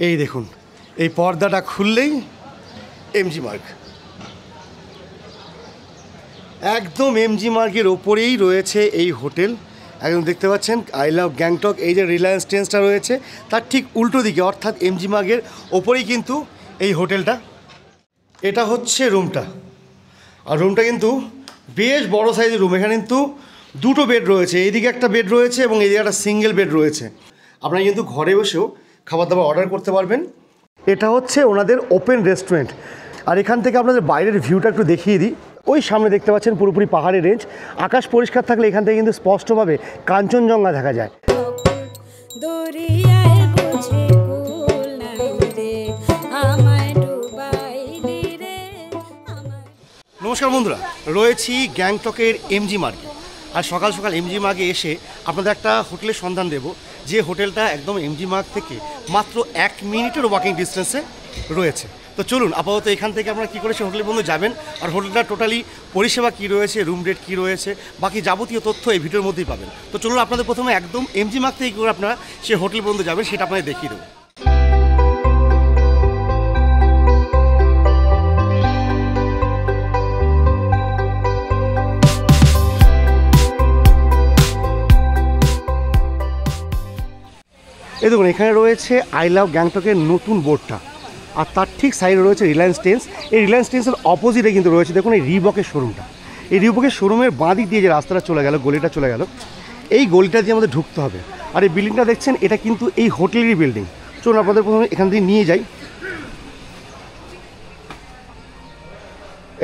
এই দেখুন, এই পর্দাটা খুললেই এমজি মার্গ, একদম এমজি মার্গের ওপরেই রয়েছে এই হোটেল। একদম দেখতে পাচ্ছেন আই লাভ গ্যাংটক, এই যে রিলায়েন্স ট্রেন্ডসটা রয়েছে তার ঠিক উল্টো দিকে, অর্থাৎ এমজি মার্গের ওপরেই কিন্তু এই হোটেলটা। এটা হচ্ছে রুমটা, আর রুমটা কিন্তু বেশ বড় সাইজের রুম। এখানে কিন্তু দুটো বেড রয়েছে, এইদিকে একটা বেড রয়েছে এবং এইদিকে একটা সিঙ্গেল বেড রয়েছে। আপনারা কিন্তু ঘরে বসেও খাবার দাবার অর্ডার করতে পারবেন। এটা হচ্ছে ওনাদের ওপেন রেস্টুরেন্ট। আর এখান থেকে আপনাদের বাইরের ভিউটা একটু দেখিয়ে দিই। ওই সামনে দেখতে পাচ্ছেন পুরোপুরি পাহাড়ের রেঞ্জ। আকাশ পরিষ্কার থাকলে এখান থেকে কিন্তু স্পষ্টভাবে কাঞ্চনজঙ্ঘা দেখা যায়। নমস্কার বন্ধুরা, রয়েছি গ্যাংটকের এমজি মার্গে। আর সকাল সকাল এমজি মার্গে এসে আপনাদের একটা হোটেলের সন্ধান দেব, যে হোটেলটা একদম এমজি মার্গ থেকে মাত্র 1 মিনিটের ওয়াকিং ডিস্টেন্সে রয়েছে। তো চলুন আপাতত এখান থেকে আপনারা কী করে সে হোটেলের বন্ধু যাবেন, আর হোটেলটা টোটালি পরিষেবা কী রয়েছে, রুম রেট কী রয়েছে, বাকি যাবতীয় তথ্য এই ভিডিওর মধ্যেই পাবেন। তো চলুন আপনাদের প্রথমে একদম এমজি মার্গ থেকে কী করে আপনারা সে হোটেল বন্ধু যাবেন সেটা আপনাদের দেখিয়ে দেবো। এই দেখুন, এখানে রয়েছে আই লাভ গ্যাংটকের নতুন বোর্ডটা, আর তার ঠিক সাইডে রয়েছে রিলায়েন্স ট্রেন্ডস। এই রিলায়েন্স ট্রেন্ডসের অপোজিটে কিন্তু রয়েছে দেখুন এই রিবকের শোরুমটা। এই রিবকের শোরুমের বাঁ দিক দিয়ে যে রাস্তাটা চলে গেল, গলিটা চলে গেল, এই গলিটা দিয়ে আমাদের ঢুকতে হবে। আর এই বিল্ডিংটা দেখছেন, এটা কিন্তু এই হোটেলেরই বিল্ডিং। চলুন আপনাদের প্রথমে এখান থেকে নিয়ে যাই।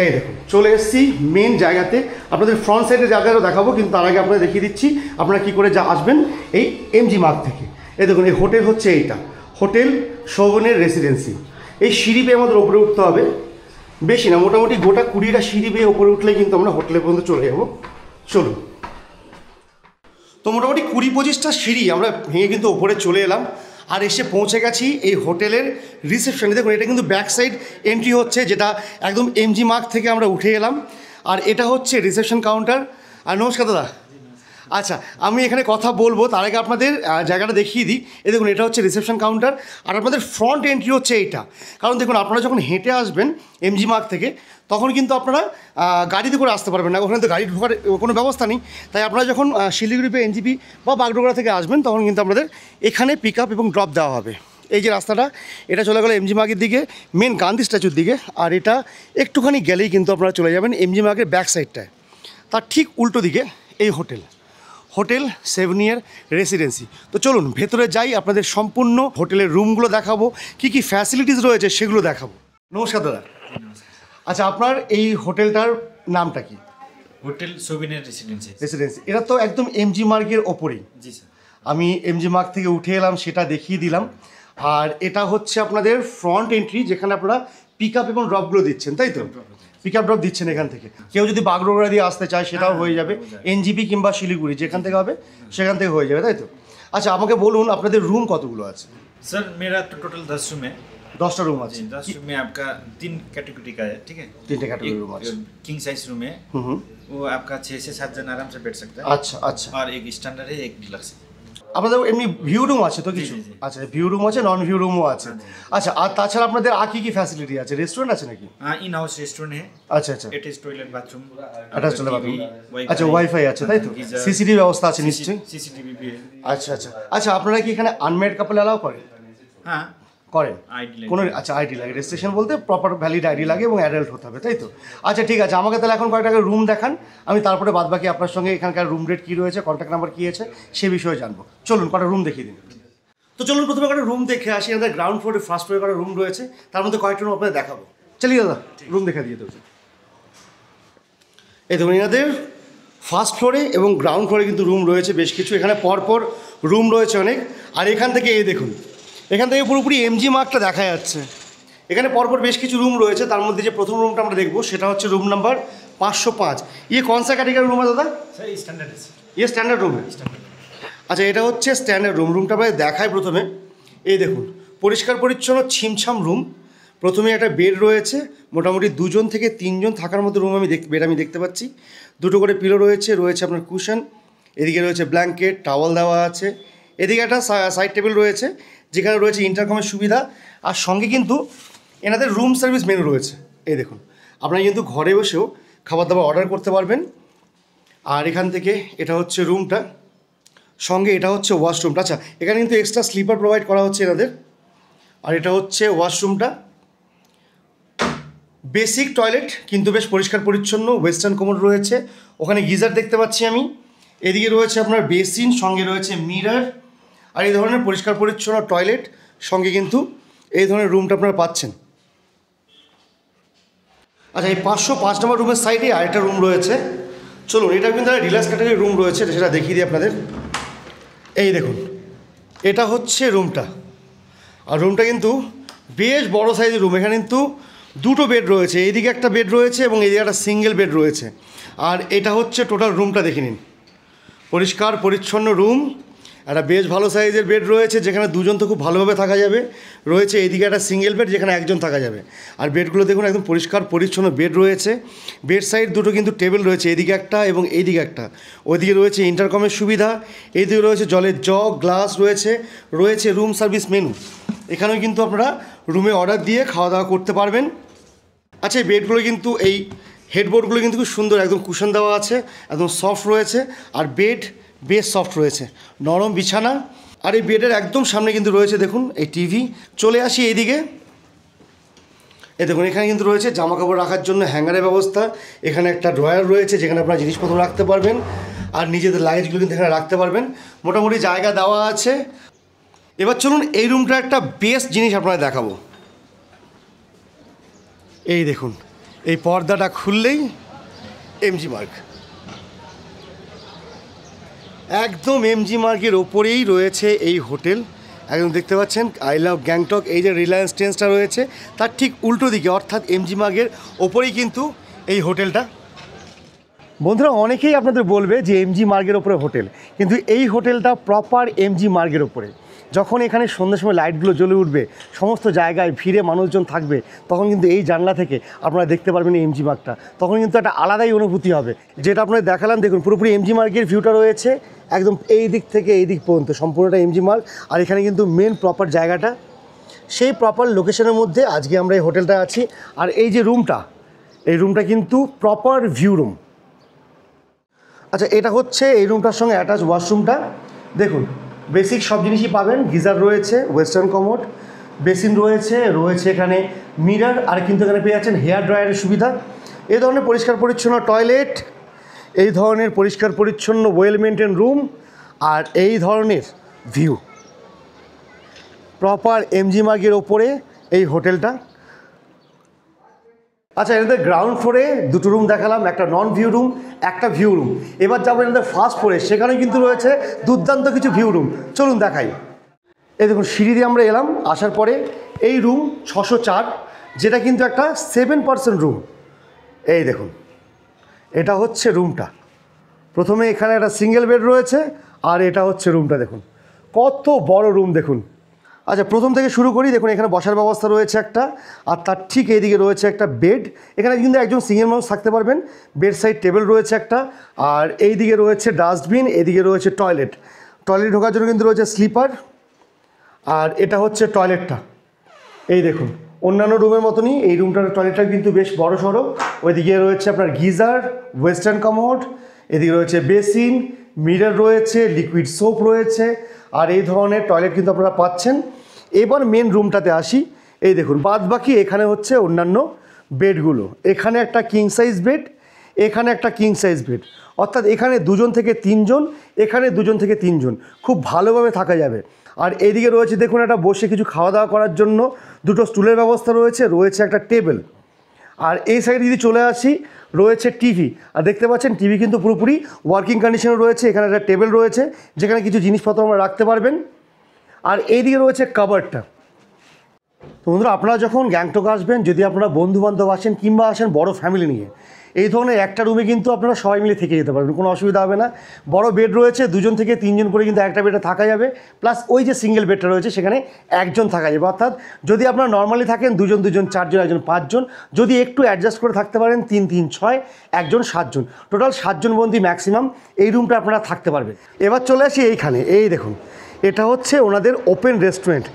এই দেখুন চলে এসেছি মেন জায়গাতে। আপনাদের ফ্রন্ট সাইডের জায়গাটাও দেখাবো, কিন্তু তার আগে আপনাদের দেখিয়ে দিচ্ছি আপনারা কী করে আসবেন এই এমজি মার্গ থেকে। এই দেখুন এই হোটেল হচ্ছে এইটা, হোটেল শোভনের রেসিডেন্সি। এই সিঁড়ি বেয়ে আমাদের ওপরে উঠতে হবে, বেশি না, মোটামুটি গোটা 20টা সিঁড়ি বেয়ে ওপরে উঠলে কিন্তু আমরা হোটেলের পর্যন্ত চলে যাবো। চলুন, তো মোটামুটি 20-25টা সিঁড়ি আমরা ভেঙে কিন্তু ওপরে চলে এলাম, আর এসে পৌঁছে গেছি এই হোটেলের রিসেপশনে। দেখুন এটা কিন্তু ব্যাক সাইড এন্ট্রি হচ্ছে, যেটা একদম এমজি মার্গ থেকে আমরা উঠে এলাম, আর এটা হচ্ছে রিসেপশন কাউন্টার। আর নমস্কার দাদা। আচ্ছা, আমি এখানে কথা বলবো, তার আগে আপনাদের জায়গাটা দেখিয়ে দিই। এই দেখুন এটা হচ্ছে রিসেপশন কাউন্টার, আর আপনাদের ফ্রন্ট এন্ট্রি হচ্ছে এইটা। কারণ দেখুন আপনারা যখন হেঁটে আসবেন এমজি মার্গ থেকে, তখন কিন্তু আপনারা গাড়িতে করে আসতে পারবেন না, ওখানে তো গাড়ি ঢোকার কোনো ব্যবস্থা নেই। তাই আপনারা যখন শিলিগুড়ি বা এনজিপি বা বাগডোগরা থেকে আসবেন, তখন কিন্তু আপনাদের এখানে পিক আপ এবং ড্রপ দেওয়া হবে। এই যে রাস্তাটা, এটা চলে গেলো এমজি মার্গের দিকে, মেন গান্ধী স্ট্যাচুর দিকে, আর এটা একটুখানি গেলেই কিন্তু আপনারা চলে যাবেন এমজি মার্গের ব্যাক সাইডটায়। তার ঠিক উল্টো দিকে এই হোটেল সেভনিয়ার রেসিডেন্সি। তো চলুন ভেতরে যাই, আপনাদের সম্পূর্ণ হোটেলের রুমগুলো দেখাবো, কী কী ফ্যাসিলিটিস রয়েছে সেগুলো দেখাবো। নমস্কার দাদা। আচ্ছা, আপনার এই হোটেলটার নামটা কি? হোটেল শোভনের রেসিডেন্সি। এটা তো একদম এমজি মার্গের ওপরেই। জি স্যার। আমি এমজি মার্গ থেকে উঠে এলাম, সেটা দেখিয়ে দিলাম। আর এটা হচ্ছে আপনাদের ফ্রন্ট এন্ট্রি, যেখানে আপনারা পিক আপ এবং ড্রপগুলো দিচ্ছেন, তাই তো? পিক আপ ড্রপ দিচ্ছেন এখান থেকে। কেউ যদি বাগডোগরা দিয়ে আসতে চায় সেটাও হয়ে যাবে, এনজিপি কিংবা শিলিগুড়ি যেখান থেকে হবে সেখান থেকে হয়ে যাবে, তাই তো? আচ্ছা, আমাকে বলুন আপনাদের রুম কতগুলো আছে? सर मेरा तो टोटल 10 रूम है। 10টা রুম আছে। 10 रूम में आपका 3 कैटेगरी का है, ठीक है? 3টে कैटेगरी रूम আছে। किंग साइज रूम है, वो आपका 6 से 7 जन आराम से बैठ सकता है। আচ্ছা আচ্ছা। और एक स्टैंडर्ड है, एक डिलक्स है। আপনাদের এমনি ভিউ রুম আছে তো কিছু? আচ্ছা, ভিউ রুম আছে, নন ভিউ রুমও আছে। আচ্ছা, আর তাছাড়া আপনাদের আর কি কি ফ্যাসিলিটি আছে? রেস্টুরেন্ট আছে নাকি? हाँ, इन हाउस रेस्टोरेंट है। আচ্ছা আচ্ছা। Attach toilet bathroom, attach toilet bathroom. আচ্ছা, ওয়াইফাই আছে তাই তো? সিসিটিভি ব্যবস্থা আছে নিশ্চয়ই? सीसीटीवी भी है। আচ্ছা আচ্ছা। আচ্ছা, আপনারা কি এখানে আনম্যারিড কাপল অ্যালাউ করেন? हाँ, করেন। आईडी কোনো আচ্ছা আইডি লাগে, রেজিস্ট্রেশন বলতে প্রপার ভ্যালিড আইডি লাগে এবং অ্যাডাল্ট হতে হবে, তাই তো? আচ্ছা ঠিক আছে, আমাকে তাহলে এখন কয়েকটা রুম দেখান, আমি তারপরে বাদবাকি আপনার সঙ্গে এখানকার রুম রেট কী রয়েছে, কন্ট্যাক্ট নাম্বার কী আছে সে বিষয়ে জানবো। চলুন কটা রুম দেখিয়ে দিন। তো চলুন প্রথমে কটা রুম দেখে আসি। আমাদের গ্রাউন্ড ফ্লোরে ফার্স্ট ফ্লোরে কটা রুম রয়েছে, তার মধ্যে কয়েকটা রুম আপনাদের দেখাবো। চলিয়ে দাদা রুম দেখে দিয়ে দেবো। এই দেখুন এনাদের ফার্স্ট ফ্লোরে এবং গ্রাউন্ড ফ্লোরে কিন্তু রুম রয়েছে বেশ কিছু, এখানে পরপর রুম রয়েছে অনেক। আর এখান থেকে এই দেখুন, এখান থেকে পুরোপুরি এমজি মার্গটা দেখা যাচ্ছে। এখানে পরপর বেশ কিছু রুম রয়েছে, তার মধ্যে যে প্রথম রুমটা আমরা দেখবো সেটা হচ্ছে রুম নাম্বার 505। ইয়ে কোন সা ক্যাটেগরি রুম है দাদা? सर स्टैंडर्ड है। ইয়ে স্ট্যান্ডার্ড রুম। আচ্ছা, এটা হচ্ছে স্ট্যান্ডার্ড রুম। রুমটা আপনাদের দেখায় প্রথমে। এই দেখুন পরিষ্কার পরিচ্ছন্ন ছিমছাম রুম। প্রথমে একটা বেড রয়েছে, মোটামুটি 2 জন থেকে 3 জন থাকার মতো রুম বেড আমি দেখতে পাচ্ছি। 2টো করে পিলো রয়েছে আপনার কুশন, এদিকে রয়েছে ব্ল্যাঙ্কেট, টাওয়াল দেওয়া আছে। এদিকে একটা সাইড টেবিল রয়েছে, যেখানে রয়েছে ইন্টারকমের সুবিধা, আর সঙ্গে কিন্তু এনাদের রুম সার্ভিস মেনু রয়েছে। এই দেখুন, আপনারা কিন্তু ঘরে বসেও খাবার দাবার অর্ডার করতে পারবেন। আর এখান থেকে এটা হচ্ছে রুমটা, সঙ্গে এটা হচ্ছে ওয়াশরুমটা। আচ্ছা, এখানে কিন্তু এক্সট্রা স্লিপার প্রোভাইড করা হচ্ছে এনাদের। আর এটা হচ্ছে ওয়াশরুমটা, বেসিক টয়লেট কিন্তু বেশ পরিষ্কার পরিচ্ছন্ন, ওয়েস্টার্ন কমোড রয়েছে, ওখানে গিজার দেখতে পাচ্ছি আমি। এদিকে রয়েছে আপনার বেসিন, সঙ্গে রয়েছে মিরর, আর এই ধরনের পরিষ্কার পরিচ্ছন্ন টয়লেট, সঙ্গে কিন্তু এই ধরনের রুমটা আপনারা পাচ্ছেন। আচ্ছা, এই 505 নম্বর রুমের সাইডে আরেকটা রুম রয়েছে। চলুন, এটা কিন্তু একটা রিল্যাক্স ক্যাটাগরির রুম রয়েছে, সেটা দেখিয়ে দিই আপনাদের। এই দেখুন, এটা হচ্ছে রুমটা, আর রুমটা কিন্তু বেশ বড় সাইজের রুম। এখানে কিন্তু দুটো বেড রয়েছে, এইদিকে একটা বেড রয়েছে এবং এইদিকে একটা সিঙ্গেল বেড রয়েছে। আর এটা হচ্ছে টোটাল রুমটা, দেখে নিন, পরিষ্কার পরিচ্ছন্ন রুম। একটা বেশ ভালো সাইজের বেড রয়েছে, যেখানে দুজন তো খুব ভালোভাবে থাকা যাবে। রয়েছে এইদিকে একটা সিঙ্গেল বেড, যেখানে একজন থাকা যাবে। আর বেডগুলো দেখুন, একদম পরিষ্কার পরিচ্ছন্ন বেড রয়েছে। বেড সাইড দুটো কিন্তু টেবিল রয়েছে, এইদিকে একটা এবং এইদিকে একটা। ওইদিকে রয়েছে ইন্টারকমের সুবিধা, এইদিকে রয়েছে জলের জগ, গ্লাস রয়েছে, রয়েছে রুম সার্ভিস মেনু। এখানেও কিন্তু আপনারা রুমে অর্ডার দিয়ে খাওয়া দাওয়া করতে পারবেন। আচ্ছা, এই বেডগুলো কিন্তু, এই হেডবোর্ডগুলো কিন্তু খুব সুন্দর, একদম কুশন দেওয়া আছে, একদম সফট রয়েছে। আর বেড বেশ সফট রয়েছে, নরম বিছানা। আর এই বেডের একদম সামনে কিন্তু রয়েছে দেখুন এই টিভি। চলে আসি এইদিকে, এই দেখুন, এখানে কিন্তু রয়েছে জামা কাপড় রাখার জন্য হ্যাঙ্গারের ব্যবস্থা। এখানে একটা ড্রয়ার রয়েছে, যেখানে আপনারা জিনিসপত্র রাখতে পারবেন, আর নিজেদের লাগেজগুলো কিন্তু এখানে রাখতে পারবেন। মোটামুটি জায়গা দেওয়া আছে। এবার চলুন, এই রুমটা একটা বেস্ট জিনিস আপনারা দেখাবো। এই দেখুন, এই পর্দাটা খুললেই এমজি মার্গ, একদম এমজি মার্গের ওপরেই রয়েছে এই হোটেল। একদম দেখতে পাচ্ছেন আই লাভ গ্যাংটক, এই যে রিলায়েন্স ট্রেন্ডসটা রয়েছে তার ঠিক উল্টো দিকে, অর্থাৎ এমজি মার্গের ওপরেই কিন্তু এই হোটেলটা। বন্ধুরা, অনেকেই আপনাদের বলবে যে এমজি মার্গের ওপরে হোটেল, কিন্তু এই হোটেলটা প্রপার এমজি মার্গের ওপরে। যখন এখানে সন্ধ্যের সময় লাইটগুলো জ্বলে উঠবে, সমস্ত জায়গায় ভিড়ে মানুষজন থাকবে, তখন কিন্তু এই জানলা থেকে আপনারা দেখতে পারবেন এই এমজি মার্গটা। তখন কিন্তু একটা আলাদাই অনুভূতি হবে, যেটা আপনাদের দেখালাম। দেখুন, পুরোপুরি এমজি মার্গের ভিউটা রয়েছে, একদম এই দিক থেকে এই দিক পর্যন্ত সম্পূর্ণটা এমজি মার্গ। আর এখানে কিন্তু মেন প্রপার জায়গাটা, সেই প্রপার লোকেশনের মধ্যে আজকে আমরা এই হোটেলটা আছি। আর এই যে রুমটা, এই রুমটা কিন্তু প্রপার ভিউ রুম। আচ্ছা, এটা হচ্ছে এই রুমটার সঙ্গে অ্যাটাচ ওয়াশরুমটা। দেখুন, বেসিক সব জিনিসই পাবেন, গিজার রয়েছে, ওয়েস্টার্ন কমোড, বেসিন রয়েছে, রয়েছে এখানে মিরর, আর কিন্তু এখানে পেয়ে যাচ্ছেন হেয়ার ড্রায়ারের সুবিধা। এই ধরনের পরিষ্কার পরিচ্ছন্ন টয়লেট, এই ধরনের পরিষ্কার পরিচ্ছন্ন ওয়েল মেনটেন রুম, আর এই ধরনের ভিউ, প্রপার এমজি মার্গের ওপরে এই হোটেলটা। আচ্ছা, এনাদের গ্রাউন্ড ফ্লোরে দুটো রুম দেখালাম, একটা নন ভিউ রুম, একটা ভিউ রুম। এবার যাবো এনাদের ফার্স্ট ফ্লোরে, সেখানেও কিন্তু রয়েছে দুর্দান্ত কিছু ভিউ রুম। চলুন দেখাই। এই দেখুন, সিঁড়ি দিয়ে আমরা এলাম, আসার পরে এই রুম 604, যেটা কিন্তু একটা 7% রুম। এই দেখুন, এটা হচ্ছে রুমটা। প্রথমে এখানে একটা সিঙ্গেল বেড রয়েছে, আর এটা হচ্ছে রুমটা। দেখুন কত বড় রুম, দেখুন। আচ্ছা, প্রথম থেকে শুরু করি। দেখুন, এখানে বসার ব্যবস্থা রয়েছে একটা, আর তার ঠিক এইদিকে রয়েছে একটা বেড। এখানে কিন্তু একজন সিঙ্গেল মানুষ থাকতে পারবেন। বেড সাইড টেবিল রয়েছে একটা, আর এই দিকে রয়েছে ডাস্টবিন, এদিকে রয়েছে টয়লেট। টয়লেট ঢোকার জন্য কিন্তু রয়েছে স্লিপার। আর এটা হচ্ছে টয়লেটটা। এই দেখুন, অন্যান্য রুমের মতনই এই রুমটার টয়লেটটা কিন্তু বেশ বড় সড়ো। ওইদিকে রয়েছে আপনার গিজার, ওয়েস্টার্ন কমোড, এদিকে রয়েছে বেসিন, মিরর রয়েছে, লিকুইড সোপ রয়েছে, আর এই ধরনের টয়লেট কিন্তু আপনারা পাচ্ছেন। এবার মেন রুমটাতে আসি। এই দেখুন, বাদ বাকি এখানে হচ্ছে অন্যান্য বেডগুলো। এখানে একটা কিং সাইজ বেড, এখানে একটা কিং সাইজ বেড, অর্থাৎ এখানে 2 থেকে 3 এখানে 2 থেকে 3 খুব ভালোভাবে থাকা যাবে। আর এইদিকে রয়েছে দেখুন, একটা বসে কিছু খাওয়া দাওয়া করার জন্য দুটো স্টুলের ব্যবস্থা রয়েছে, রয়েছে একটা টেবিল। আর এই সাইডে যদি চলে আসি, রয়েছে টিভি। আর দেখতে পাচ্ছেন টিভি কিন্তু পুরোপুরি ওয়ার্কিং কন্ডিশনে রয়েছে। এখানে একটা টেবিল রয়েছে, যেখানে কিছু জিনিসপত্র আমরা রাখতে পারবেন। আর এইদিকে রয়েছে কাবার্ডটা। তো বন্ধুরা, আপনারা যখন গ্যাংটক আসবেন, যদি আপনারা বন্ধুবান্ধব আসেন কিংবা আসেন বড় ফ্যামিলি নিয়ে, এই ধরনের একটা রুমে কিন্তু আপনারা সবাই মিলে থেকে যেতে পারবেন, কোনো অসুবিধা হবে না। বড় বেড রয়েছে, 2 থেকে 3 করে কিন্তু একটা বেডে থাকা যাবে। প্লাস ওই যে সিঙ্গেল বেডটা রয়েছে, সেখানে একজন থাকা যাবে। অর্থাৎ যদি আপনারা নর্মালি থাকেন 2, 4, একজন 5, যদি একটু অ্যাডজাস্ট করে থাকতে পারেন 3, 6, একজন 7, টোটাল 7 বন্দি ম্যাক্সিমাম এই রুমটা আপনারা থাকতে পারবেন। এবার চলে আসি এইখানে। এই দেখুন, এটা হচ্ছে ওনাদের ওপেন রেস্টুরেন্ট,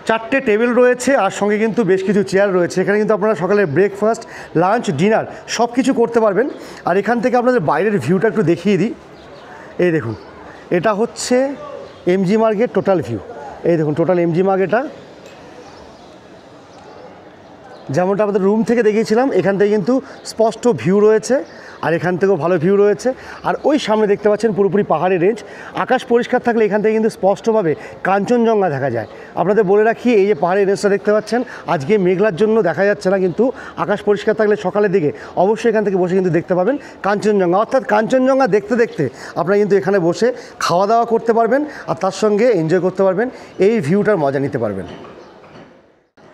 4টে টেবিল রয়েছে আর সঙ্গে কিন্তু বেশ কিছু চেয়ার রয়েছে। এখানে কিন্তু আপনারা সকালে ব্রেকফাস্ট, লাঞ্চ, ডিনার সব কিছু করতে পারবেন। আর এখান থেকে আপনাদের বাইরের ভিউটা একটু দেখিয়ে দিই। এই দেখুন, এটা হচ্ছে এমজি মার্গের টোটাল ভিউ। এই দেখুন টোটাল এমজি মার্গ, এটা যেমনটা আমাদের রুম থেকে দেখিয়েছিলাম, এখান থেকে কিন্তু স্পষ্ট ভিউ রয়েছে আর এখান থেকেও ভালো ভিউ রয়েছে। আর ওই সামনে দেখতে পাচ্ছেন পুরোপুরি পাহাড়ের রেঞ্জ। আকাশ পরিষ্কার থাকলে এখান থেকে কিন্তু স্পষ্টভাবে কাঞ্চনজঙ্ঘা দেখা যায়। আপনাদের বলে রাখি, এই যে পাহাড়ের রেঞ্জটা দেখতে পাচ্ছেন, আজকে মেঘলার জন্য দেখা যাচ্ছে না, কিন্তু আকাশ পরিষ্কার থাকলে সকালের দিকে অবশ্যই এখান থেকে বসে কিন্তু দেখতে পাবেন কাঞ্চনজঙ্ঘা। অর্থাৎ কাঞ্চনজঙ্ঘা দেখতে দেখতে আপনারা কিন্তু এখানে বসে খাওয়া দাওয়া করতে পারবেন আর তার সঙ্গে এনজয় করতে পারবেন, এই ভিউটার মজা নিতে পারবেন।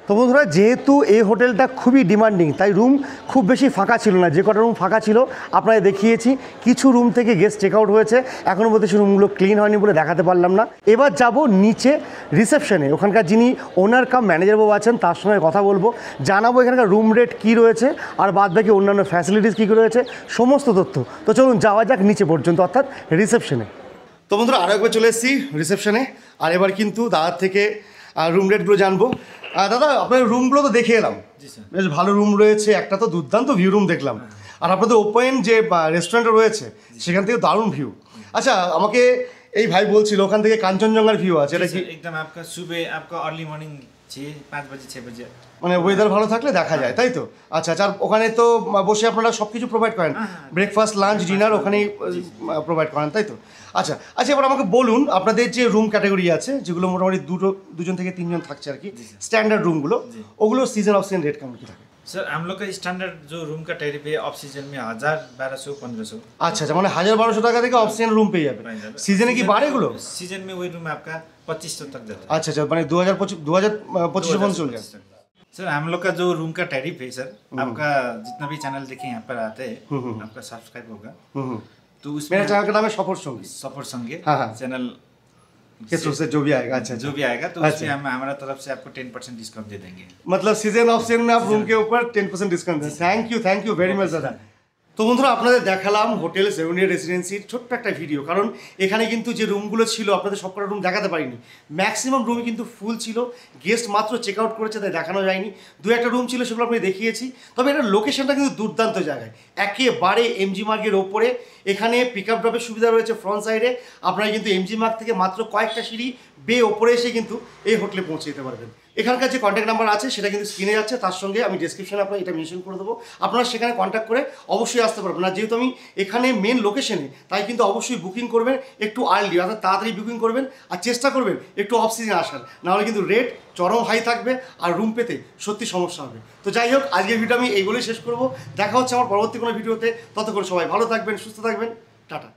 তো বন্ধুরা, যেহেতু এই হোটেলটা খুবই ডিমান্ডিং, তাই রুম খুব বেশি ফাঁকা ছিল না। যে কটা রুম ফাঁকা ছিল আপনাদের দেখিয়েছি। কিছু রুম থেকে গেস্ট চেক আউট হয়েছে, এখনও পর্যন্ত সেই রুমগুলো ক্লিন হয়নি বলে দেখাতে পারলাম না। এবার যাব নিচে রিসেপশনে, ওখানকার যিনি ওনার কাম ম্যানেজার বাবু আছেন তার সঙ্গে কথা বলবো, জানাবো এখানকার রুম রেট কী রয়েছে আর বাদ বাকি অন্যান্য ফ্যাসিলিটিস কী রয়েছে, সমস্ত তথ্য। তো চলুন যাওয়া যাক নিচে পর্যন্ত, অর্থাৎ রিসেপশনে। তো বন্ধুরা, আরও একবার চলে এসেছি রিসেপশনে, আর এবার কিন্তু দাদার থেকে রুম রেটগুলো জানবো। দাদা, আপনার রুমগুলো তো দেখে এলাম, বেশ ভালো রুম রয়েছে, একটা তো দুর্দান্ত ভিউ রুম দেখলাম, আর আপনাদের ওপেন যে রেস্টুরেন্টটা রয়েছে সেখান থেকে দারুণ ভিউ। আচ্ছা, আমাকে এই ভাই বলছিল ওখান থেকে কাঞ্চনজঙ্ঘার ভিউ আছে, এটা কি একদম आपका सुबह आपका अर्ली मॉर्निंग 5 बजे 6 बजे মানে ওয়েদার ভালো থাকলে দেখা যায়, তাই তো? আচ্ছা আচ্ছা, ওখানে তো বসে আপনারা সব কিছু প্রোভাইড করেন, ব্রেকফাস্ট, লাঞ্চ, ডিনার ওখানেই প্রোভাইড করেন, তাই তো? আচ্ছা আচ্ছা, এবার আমাকে বলুন, আপনাদের যে রুম ক্যাটাগরি আছে যেগুলো মোটামুটি দুজন থেকে তিনজন থাকছে আর কি, স্ট্যান্ডার্ড রুমগুলো, ওগুলো সিজন অফ সিজন রেট কেমন কি থাকে? सर हम लोग का स्टैंडर्ड जो रूम का टैरिफ है ऑफ सीजन में 1000 1200 1500। আচ্ছা আচ্ছা, মানে 1000-1200 টাকা থেকে অফ সিজন রুম পেয়ে যাবে। সিজনে কি বাড়ে এগুলো? सीजन में वही रूम आपका 2500 तक जाता है। আচ্ছা আচ্ছা, মানে 2025 পর্যন্ত চলে যায়। सर हम लोग का जो रूम का टैरिफ है सर, आपका जितना भी चैनल देखे यहाँ पर आते हैं आपका सब्सक्राइब होगा, तो उसमें मेरा चैनल का नाम है सफर संगी, सफर संगे हाँ, हाँ। चैनल के थ्रू से जो भी आएगा। अच्छा जो भी आएगा तो अच्छा। उसमें हम हमारा तरफ से आपको 10% डिस्काउंट दे देंगे। मतलब सीजन ऑफ सीजन में आप रूम के ऊपर 10% डिस्काउंट दें। थैंक यू वेरी मच দাদা। তো বন্ধুরা, আপনাদের দেখালাম হোটেল সেভেনিয়া রেসিডেন্সির ছোট্ট একটা ভিডিও, কারণ এখানে কিন্তু যে রুমগুলো ছিল আপনাদের সবকটা রুম দেখাতে পারিনি, ম্যাক্সিমাম রুমই কিন্তু ফুল ছিল, গেস্ট মাত্র চেক আউট করেছে তাই দেখানো যায়নি। দু একটা রুম ছিল সেগুলো আপনি দেখিয়েছি, তবে এটার লোকেশনটা কিন্তু দুর্দান্ত জায়গায়, একেবারে এমজি মার্গের ওপরে। এখানে পিক আপ ড্রপের সুবিধা রয়েছে ফ্রন্ট সাইডে, আপনারা কিন্তু এমজি মার্গ থেকে মাত্র কয়েকটা সিঁড়ি বেয়ে ওপরে এসে কিন্তু এই হোটেলে পৌঁছে যেতে পারবেন। এখানকার যে কন্ট্যাক্ট নাম্বার আছে সেটা কিন্তু স্ক্রিনে যাচ্ছে, তার সঙ্গে আমি ডিসক্রিপশনে আপনার এটা মেনশন করে দেবো, আপনারা সেখানে কন্ট্যাক্ট করে অবশ্যই আসতে পারবেন। আর যেহেতু আমি এখানে মেন লোকেশনে, তাই কিন্তু অবশ্যই বুকিং করবেন একটু আর্লি, অর্থাৎ তাড়াতাড়ি বুকিং করবেন আর চেষ্টা করবেন একটু অফ সিজনে আসার, নাহলে কিন্তু রেট চরম হাই থাকবে আর রুম পেতে সত্যি সমস্যা হবে। তো যাই হোক, আজকের ভিডিও আমি এইগুলোই শেষ করবো। দেখা হচ্ছে আমার পরবর্তী কোনো ভিডিওতে, ততক্ষণ সবাই ভালো থাকবেন, সুস্থ থাকবেন, টাটা।